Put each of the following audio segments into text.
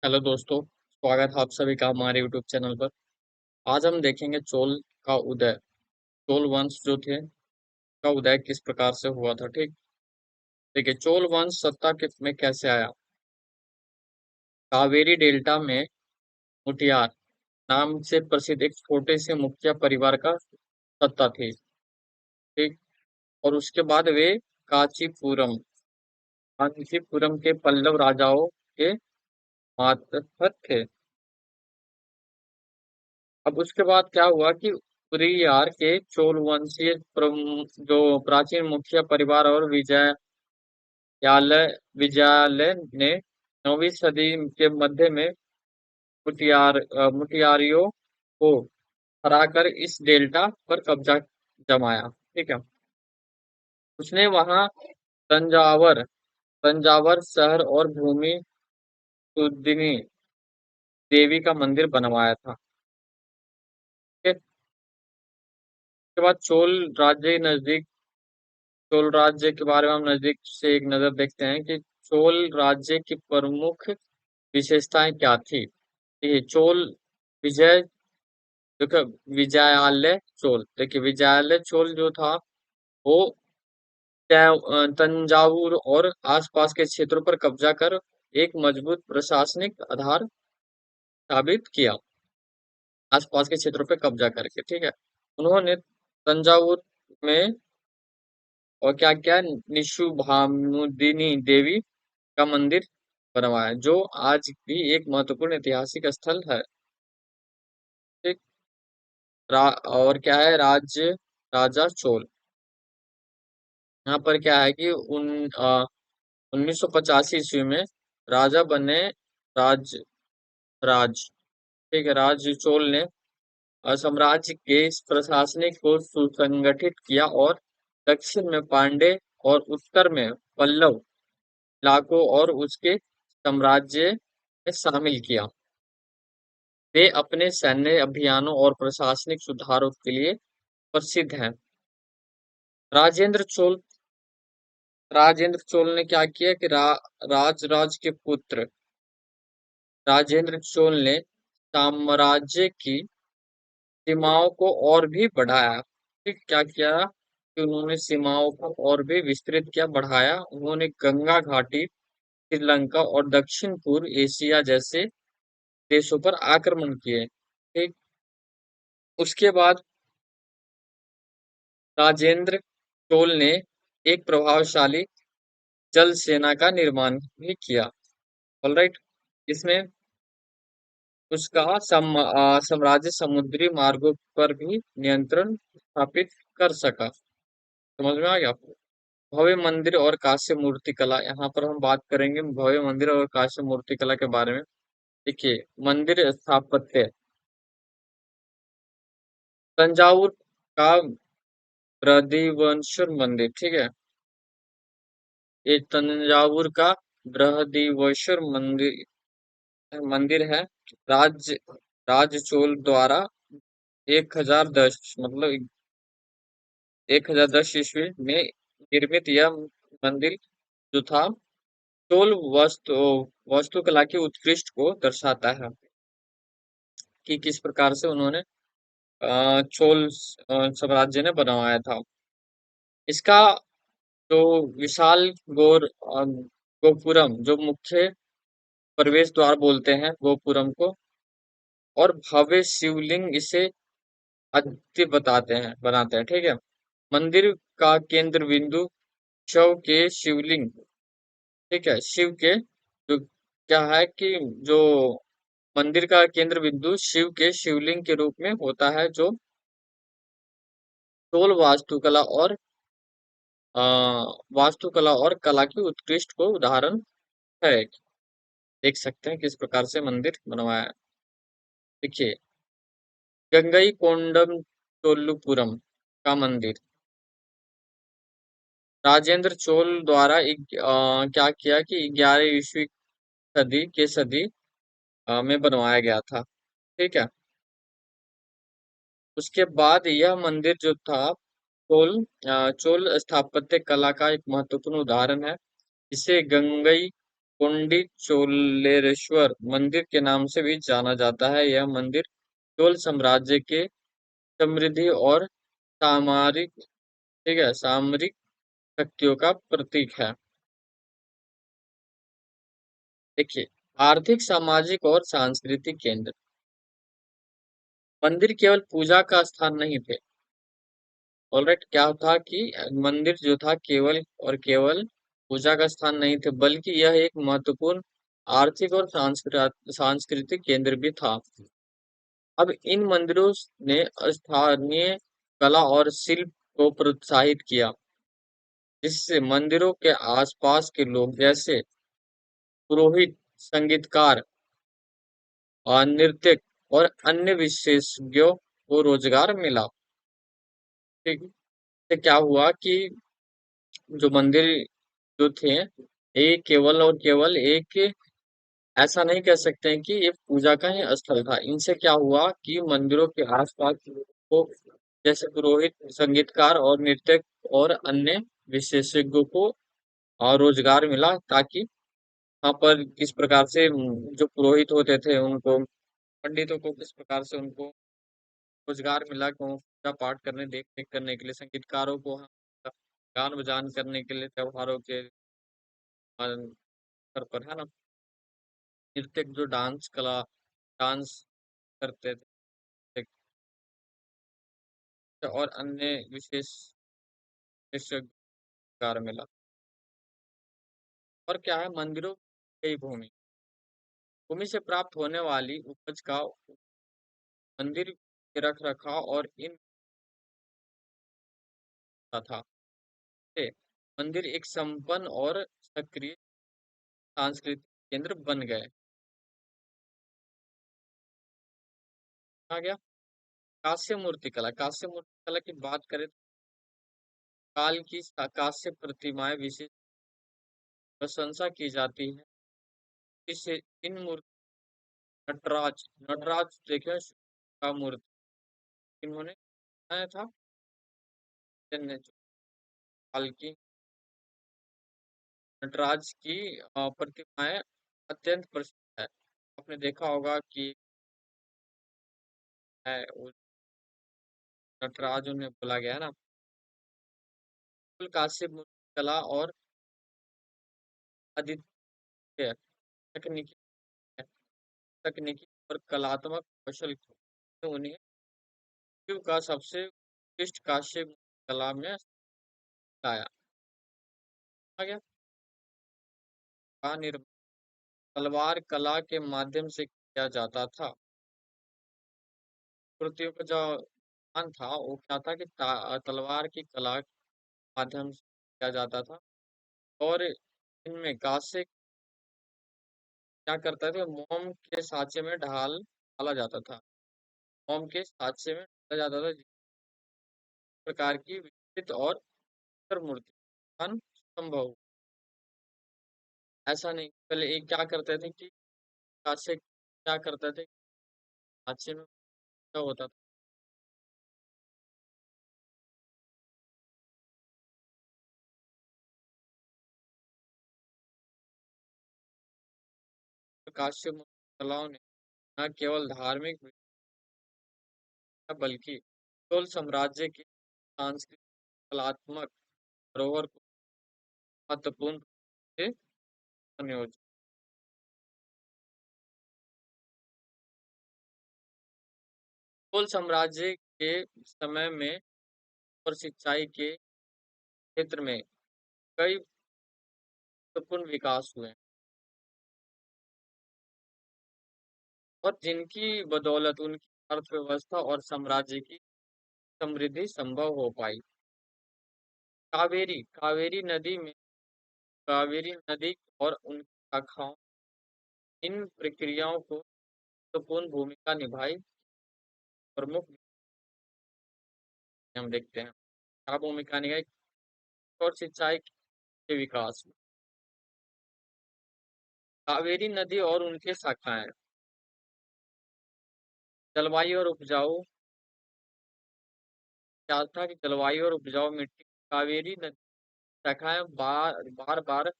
Hello दोस्तों, स्वागत है आप सभी का हमारे यूट्यूब चैनल पर। आज हम देखेंगे चोल का उदय। चोल वंश जो थे का उदय किस प्रकार से हुआ था। ठीक, देखिए चोल वंश सत्ता के में कैसे आया। कावेरी डेल्टा में मुटियार नाम से प्रसिद्ध एक छोटे से मुखिया परिवार का सत्ता थी। ठीक, और उसके बाद वे कांचीपुरम कांचीपुरम के पल्लव राजाओं के मातहत थे। अब उसके बाद क्या हुआ कि उदयियार के चोल वंशीय जो प्राचीन मुखिया परिवार और विजयालय ने 9वीं सदी के मध्य में मुटियारियों को हराकर इस डेल्टा पर कब्जा जमाया। ठीक है, उसने वहां तंजावर तंजावर शहर और भूमि सुदिनी देवी का मंदिर बनवाया था। ठीक है? उसके बाद चोल राज्य के बारे में हम नजदीक से एक नजर देखते हैं कि चोल राज्य की प्रमुख विशेषताएं क्या थी। ये चोल विजय देखो विजयालय चोल, देखिए विजयालय चोल जो था वो तंजावुर और आसपास के क्षेत्रों पर कब्जा कर एक मजबूत प्रशासनिक आधार साबित किया। आसपास के क्षेत्रों पर कब्जा करके, ठीक है, उन्होंने तंजावुर में और क्या क्या निशुभानुदिनी देवी का मंदिर बनवाया जो आज भी एक महत्वपूर्ण ऐतिहासिक स्थल है। ठीक, और क्या है राजा चोल। यहाँ पर क्या है कि 1985 में राजा बने राज राज ठीक है, राज चोल ने साम्राज्य के इस प्रशासनिक को सुसंगठित किया और दक्षिण में पांडे और उत्तर में पल्लव इलाकों और उसके साम्राज्य में शामिल किया। वे अपने सैन्य अभियानों और प्रशासनिक सुधारों के लिए प्रसिद्ध हैं। राजेंद्र चोल राजेंद्र चोल ने क्या किया कि राज के पुत्र राजेंद्र चोल ने साम्राज्य की सीमाओं को और भी बढ़ाया। ठीक, क्या किया कि उन्होंने सीमाओं को और भी विस्तृत किया, बढ़ाया। उन्होंने गंगा घाटी, श्रीलंका और दक्षिण पूर्व एशिया जैसे देशों पर आक्रमण किए। ठीक, उसके बाद राजेंद्र चोल ने एक प्रभावशाली जल सेना का निर्माण भी किया। ऑलराइट, इसमें उसका साम्राज्य समुद्री मार्गों पर भी नियंत्रण स्थापित कर सका। समझ में आ गया आपको। भव्य मंदिर और कांस्य मूर्ति कला, यहाँ पर हम बात करेंगे भव्य मंदिर और कांस्य मूर्ति कला के बारे में। देखिए मंदिर स्थापत्य, तंजावुर का बृहदीश्वर मंदिर। ठीक है, ये तंजावुर का बृहदीश्वर मंदिर मंदिर है। राज राज चोल द्वारा 1010 मतलब 1010 ईस्वी में निर्मित यह मंदिर जो था चोल वास्तुकला की उत्कृष्ट को दर्शाता है कि किस प्रकार से उन्होंने चोल साम्राज्य ने बनवाया था। इसका जो विशाल गोपुरम जो मुख्य प्रवेश द्वार बोलते हैं गोपुरम को, और भव्य शिवलिंग इसे अद्वितीय बनाते हैं। ठीक है, मंदिर का केंद्र बिंदु शव के शिवलिंग, ठीक है, शिव के जो क्या है कि जो मंदिर का केंद्र बिंदु शिव के शिवलिंग के रूप में होता है, जो चोल अ, वास्तुकला और कला की उत्कृष्ट को उदाहरण है। देख सकते हैं किस प्रकार से मंदिर बनवाया है। देखिए गंगई कोंडम चोलुपुरम का मंदिर राजेंद्र चोल द्वारा क्या किया कि 11वीं सदी में बनवाया गया था। ठीक है, उसके बाद यह मंदिर जो था चोल स्थापत्य कला का एक महत्वपूर्ण उदाहरण है। इसे गंगई कोंडिचोलेश्वर मंदिर के नाम से भी जाना जाता है। यह मंदिर चोल साम्राज्य के समृद्धि और सामरिक, ठीक है, सामरिक शक्तियों का प्रतीक है। देखिए, आर्थिक, सामाजिक और सांस्कृतिक केंद्र। मंदिर केवल पूजा का स्थान नहीं थे। ऑलराइट, क्या था कि मंदिर जो था केवल और केवल पूजा का स्थान नहीं थे, बल्कि यह एक महत्वपूर्ण आर्थिक और सांस्कृतिक केंद्र भी था। अब इन मंदिरों ने स्थानीय कला और शिल्प को प्रोत्साहित किया, जिससे मंदिरों के आसपास के लोग जैसे पुरोहित, संगीतकार और नृत्यक और अन्य विशेषज्ञों को रोजगार मिला। ठीक, इससे क्या हुआ कि जो मंदिर जो थे, ये केवल और केवल एक, ऐसा नहीं कह सकते हैं कि ये पूजा का ही स्थल था। इनसे क्या हुआ कि मंदिरों के आसपास के लोगों को जैसे पुरोहित, संगीतकार और नृत्यक और अन्य विशेषज्ञों को रोजगार मिला, ताकि वहाँ पर किस प्रकार से जो पुरोहित होते थे उनको, पंडितों को किस प्रकार से उनको रोजगार मिला, को पूजा पाठ करने, देख रेख करने के लिए, संगीतकारों को गान बजान करने के लिए त्योहारों के अवसर पर, है ना, नृत्यक जो डांस कला, डांस करते थे, और अन्य विशेष रोजगार मिला। और क्या है, मंदिरों की भूमि, भूमि से प्राप्त होने वाली उपज का मंदिर के रख रखाव और इन था। से मंदिर एक संपन्न और सक्रिय सांस्कृतिक केंद्र बन गए। आ गया कांस्य मूर्ति कला। कांस्य मूर्ति कला की बात करें तो काल की कांस्य प्रतिमाएं विशेष प्रशंसा की जाती है। इसे इन मूर्ति, नटराज, नटराज देखिए का मूर्ति इन्होंने बनाया था। काल की नटराज की प्रतिमाएं अत्यंत प्रसिद्ध है। आपने देखा होगा कि है वो नटराज उन्हें बोला गया है ना। कुल कांस्य मूर्ति कला और अद्वितीय तकनीकी तकनीकी और कलात्मक कौशल ने उन्हें विश्व का सबसे उत्कृष्ट कांस्य कला में लाया। आ गया का निर्माण तलवार कला के माध्यम से किया जाता था। कृतियों का जो स्थान था वो क्या था कि तलवार की कला के माध्यम से किया जाता था। और इनमें कांस्य क्या करता था, मोम के साँचे में डाला जाता था। मोम के साँचे में डाला जाता था, जिस प्रकार की विस्तृत और सुंदर मूर्ति संभव। ऐसा नहीं, पहले ये क्या करते थे कि कांस्य क्या करते थे, साँचे में क्या होता था, तो कांस्य कलाओं ने न केवल धार्मिक बल्कि चोल साम्राज्य की सांस्कृतिक, कलात्मक धरोहर को महत्वपूर्ण रूप से संयोजित। चोल साम्राज्य के समय में और सिंचाई के क्षेत्र में कई महत्वपूर्ण विकास हुए, और जिनकी बदौलत उनकी अर्थव्यवस्था और साम्राज्य की समृद्धि संभव हो पाई। कावेरी नदी और उनकी शाखाओं, इन प्रक्रियाओं को महत्वपूर्ण भूमिका निभाई। प्रमुख हम देखते हैं क्या भूमिका निभाई और सिंचाई के विकास में। कावेरी नदी और उनके शाखाएं, जलवायु और उपजाऊ, क्या था कि जलवायु और उपजाऊ मिट्टी, कावेरी नदी शाखाएं बार बार बार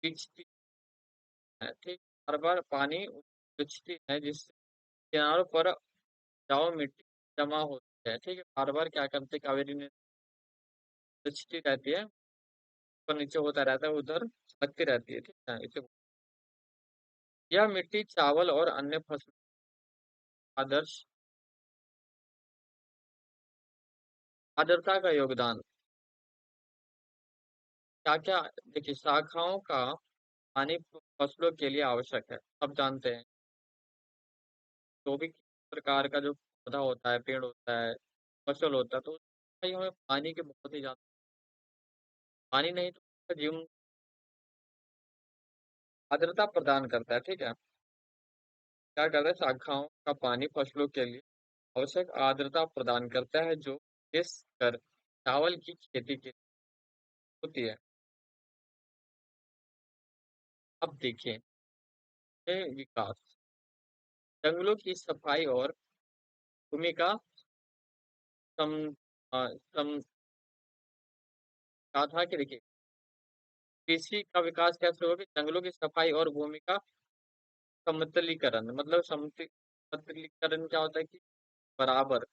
खींचती है, ठीक। बार बार पानी खींचती है, जिससे किनारों पर उपजाऊ मिट्टी जमा होती है, ठीक है। बार बार क्या करते, कावेरी ने खींचती रहती है, ऊपर नीचे होता रहता है, उधर लगती रहती है, ठीक है, इसे। यह मिट्टी चावल और अन्य फसलों का आदर्श आर्द्रता का योगदान क्या क्या। देखिए, शाखाओं का पानी फसलों के लिए आवश्यक है, सब जानते हैं। जो भी प्रकार का जो पौधा होता है, पेड़ होता है, फसल होता है, तो उसमें हमें पानी की बहुत ही ज्यादा, पानी नहीं तो उसका जीवन आर्द्रता प्रदान करता है, ठीक है। क्या करता है, शाखाओं का पानी फसलों के लिए आवश्यक आर्द्रता प्रदान करता है, जो इस कर चावल की खेती की होती है। अब देखिए, ये विकास, जंगलों की सफाई और भूमि का सम सम कहा था कि देखिए, कृषि का विकास कैसे होगा, जंगलों की सफाई और भूमि का समतलीकरण। मतलब समतलीकरण क्या होता है कि बराबर,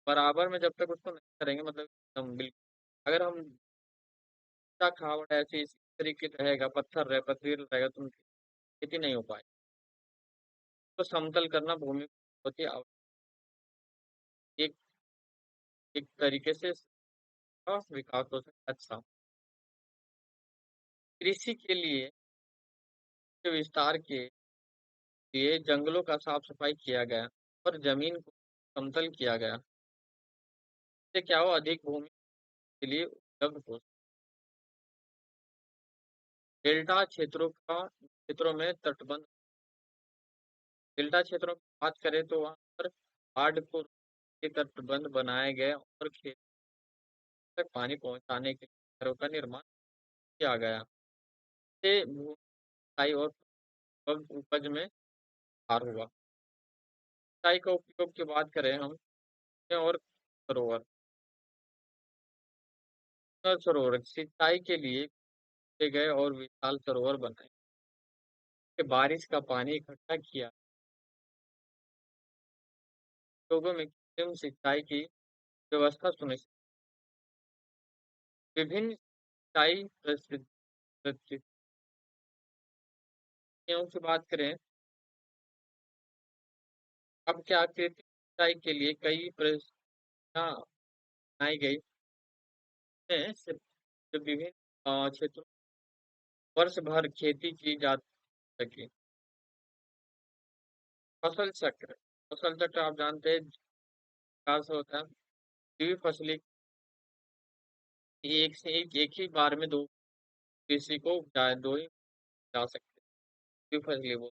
बराबर में जब तक उसको नहीं करेंगे, मतलब एकदम बिल्कुल, अगर हम ऊंचा खावड़ ऐसे इस तरीके से रहेगा, पत्थर रहे पथरीला रहेगा, तो उनकी खेती नहीं हो पाए। तो समतल करना भूमि को होती है एक एक तरीके से इसका विकास हो सकता है। अच्छा, कृषि के लिए के विस्तार के लिए जंगलों का साफ सफाई किया गया और जमीन को समतल किया गया। इससे क्या हो, अधिक भूमि के लिए उपलब्ध हो। डेल्टा क्षेत्रों में तटबंध, डेल्टा क्षेत्रों की बात करें तो वहां पर बाढ़ को के तटबंध बनाए गए और खेत तक पानी पहुंचाने के लिए घरों का निर्माण किया गया। इससे भूमि सिंचाई और उपज में सुधार हुआ। सिंचाई का उपयोग की बात करें हम, और सरोवर, सरोवर सिंचाई के लिए किए गए और विशाल सरोवर बनाए के बारिश का पानी इकट्ठा किया। लोगों में कृत्रिम सिंचाई की व्यवस्था सुनिश्चित, विभिन्न सिंचाई परिस्थितियों की बात करें। अब क्या, कृत्रिम सिंचाई के लिए कई परिस्थितियां बनाई गई हैं, जो विभिन्न क्षेत्रों में वर्ष भर खेती की जा सके। फसल चक्र, फसल चक्र आप जानते हैं विकास होता है, द्विफसली, एक से एक ही बार में दो कृषि को उपजाए, दो ही जा सकते हैं, द्विफसली वो।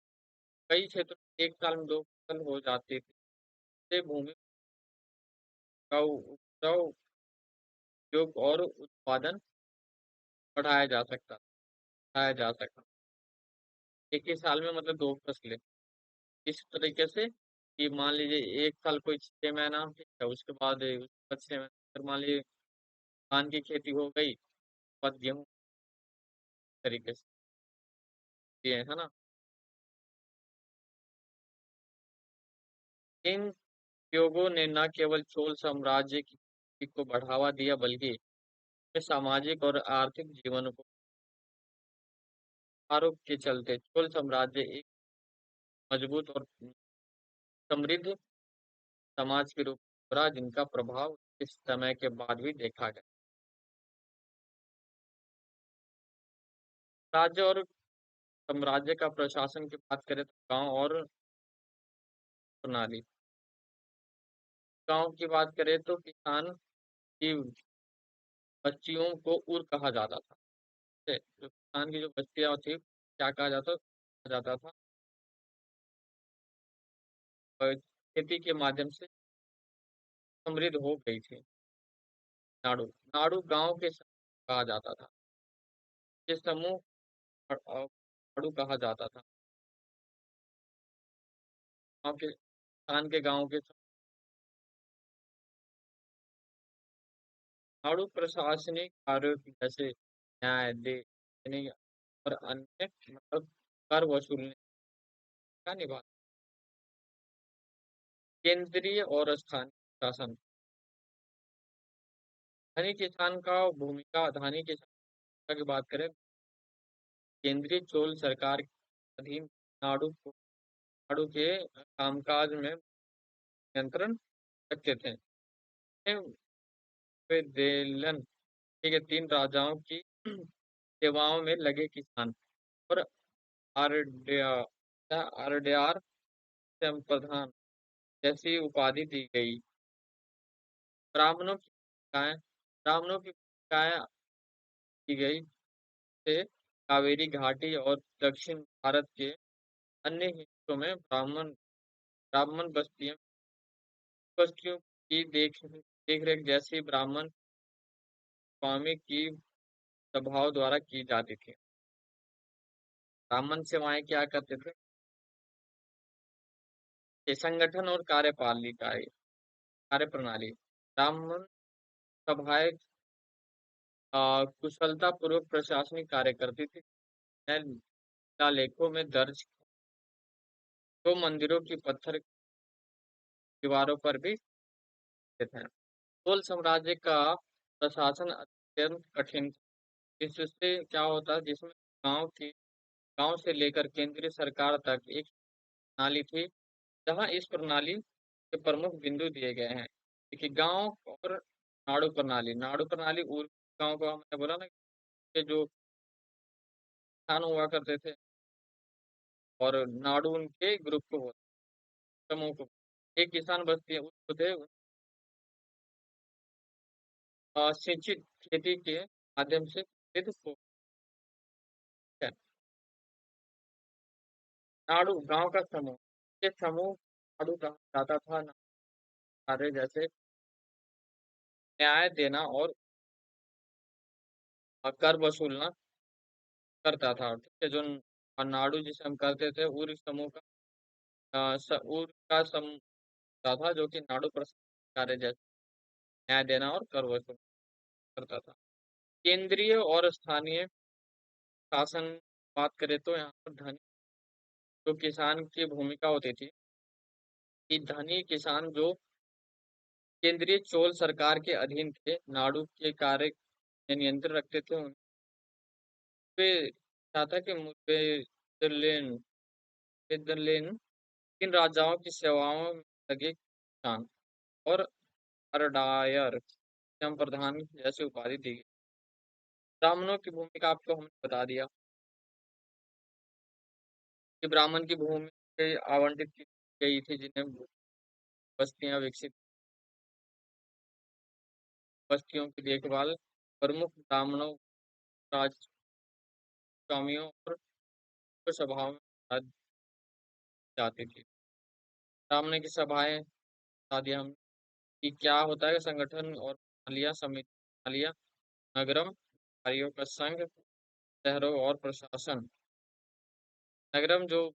कई क्षेत्रों में एक साल में दो फसल हो जाती थी, इससे भूमि का उपजाऊ उपयोग और उत्पादन बढ़ाया जा सकता। एक ही साल में मतलब दो फसलें, इस तरीके से कि मान लीजिए एक साल कोई 6 महीना, ठीक है, उसके बाद 6 महीने, फिर मान लीजिए धान की खेती हो गई, बाद गेहूं तरीके से ये है ना। इन उद्योगों ने न केवल चोल साम्राज्य की खेती को बढ़ावा दिया, बल्कि अपने सामाजिक और आर्थिक जीवन को आरोप के चलते चोल साम्राज्य एक मजबूत और समृद्ध समाज के रूप में उभरा, जिनका प्रभाव इस समय के बाद भी देखा गया। राज्य और साम्राज्य का प्रशासन की बात करें तो गांव और प्रणाली, गांव की बात करें तो किसान की बच्चियों को उर कहा जाता था, ठीक है? जो किसान की जो बच्चियां थी, क्या कहा जाता था, खेती के माध्यम से समृद्ध हो गई थी। नाड़ू, नाड़ू गांव के समूह कहा जाता था, ये समूह नाड़ू कहा जाता था। गांव के किसान के गांव के नाड़ू प्रशासनिक कार्यों की जैसे न्याय दे, और अन्य मतलब कर वसूलने का निभा केंद्रीय और स्थानीय शासन। धनी किसान का भूमिका धनी किसान की बात करें, केंद्रीय चोल सरकार के अधीन नाडु के कामकाज में नियंत्रण रखते थे। वे देलन ठीक है, तीन राजाओं की सेवाओं में लगे किसान और आरडीआर प्रधान जैसी उपाधि दी गई। ब्राह्मणों की भूमिकाएं ब्राह्मणों की भूमिकाएं की गई थे। कावेरी घाटी और दक्षिण भारत के अन्य हिस्सों में ब्राह्मण बस्तियों की देखरेख जैसी ब्राह्मण स्वामी की सभाओं द्वारा की जाती थी। ब्राह्मण सेवाएं क्या करते थे? ये संगठन और कार्यप्रणाली। ब्राह्मण सभाएं कुशलता पूर्वक प्रशासनिक कार्य करती थी। शिलालेखों में दर्ज दो मंदिरों की पत्थर दीवारों पर भी स्थित हैं। चोल साम्राज्य का प्रशासन अत्यंत कठिन था। इससे क्या होता, जिसमें गांव से लेकर केंद्रीय सरकार तक एक प्रणाली थी, जहां इस प्रणाली के प्रमुख बिंदु दिए गए हैं। देखिए, गांव और नाड़ू प्रणाली उर गांव को हमने बोला ना कि जो किसान हुआ करते थे, और नाड़ू उनके ग्रुप को समूह को एक किसान बस्ती है उसको थे सिंचित खेती के माध्यम से सिद्ध हो है। नाड़ू गांव का समूह, ये समूह नाड़ू कहा जाता था। कार्य जैसे न्याय देना और कर वसूलना करता था। ठीक है, जो नाड़ू जिसे हम करते थे उर समूह उर का समूह था जो कि नाड़ू प्रशासन कार्य जैसे न्याय देना और कर वसूल करता था। केंद्रीय और स्थानीय शासन बात करें तो यहाँ पर धनी जो किसान की भूमिका होती थी कि धनी किसान जो केंद्रीय चोल सरकार के अधीन थे, नाड़ू के कार्य में नियंत्रण रखते थे। उन पे चाहता कि नेदरलैंड इन राजाओं की सेवाओं में लगे किसान और अरडायर प्रधान जैसी उपाधि दी गई। ब्राह्मणों की भूमिका आपको हमने बता दिया कि ब्राह्मण की भूमि आवंटित की गई थी, जिन्हें बस्तियां विकसित बस्तियों की देखभाल प्रमुख ब्राह्मणों राजस्वामियों और सभाओं में की जाती थी। ब्राह्मण की सभाएं बता दिया हम कि क्या होता है संगठन और मालिया समिति, मालिया नगरम कार्यों का संघ, शहरों और प्रशासन। नगरम जो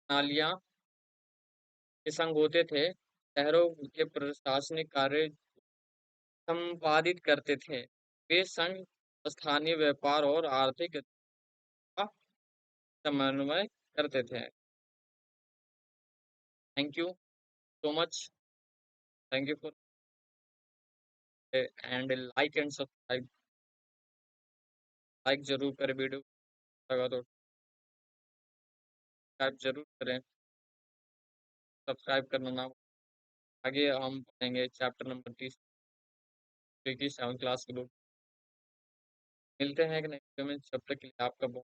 नालियां के संघ होते थे, शहरों के प्रशासनिक कार्य संपादित करते थे। वे संघ स्थानीय व्यापार और आर्थिक का समन्वय करते थे। Thank you so much. Thank you for and like and subscribe. Like जरूर करें, वीडियो लगा तो सब्सक्राइब जरूर करें। सब्सक्राइब करना ना। आगे हम पढ़ेंगे चैप्टर नंबर 30 की 7 क्लास के बुक। मिलते हैं कि नहीं, जब तक के लिए आपका बहुत